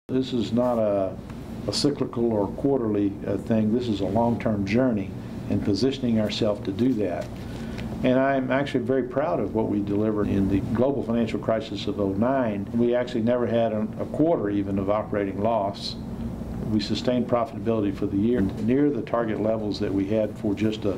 This is not a cyclical or quarterly thing. This is a long-term journey and positioning ourselves to do that. And I'm actually very proud of what we delivered in the global financial crisis of '09. We actually never had a quarter even of operating loss. We sustained profitability for the year near the target levels that we had for just a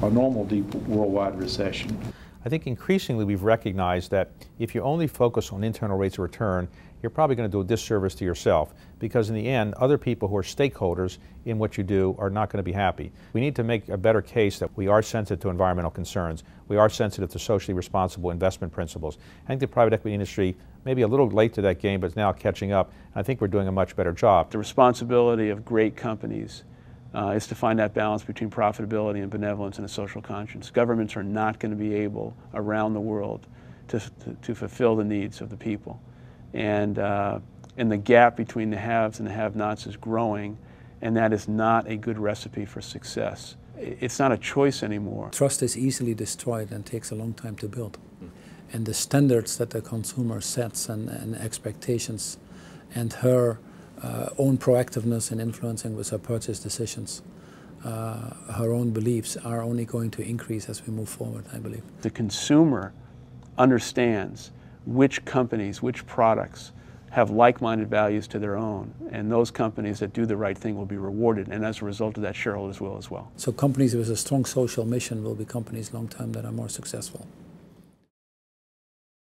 normal deep worldwide recession. I think increasingly we've recognized that if you only focus on internal rates of return, you're probably going to do a disservice to yourself, because in the end, other people who are stakeholders in what you do are not going to be happy. We need to make a better case that we are sensitive to environmental concerns. We are sensitive to socially responsible investment principles. I think the private equity industry may be a little late to that game, but it's now catching up. I think we're doing a much better job. The responsibility of great companies is to find that balance between profitability and benevolence and a social conscience. Governments are not going to be able around the world to fulfill the needs of the people. And the gap between the haves and the have-nots is growing, and that is not a good recipe for success. It's not a choice anymore. Trust is easily destroyed and takes a long time to build. And the standards that the consumer sets and expectations and her own proactiveness in influencing with her purchase decisions, her own beliefs are only going to increase as we move forward, I believe. The consumer understands which companies, which products have like-minded values to their own, and those companies that do the right thing will be rewarded, and as a result of that, shareholders will as well. So companies with a strong social mission will be companies long-term that are more successful.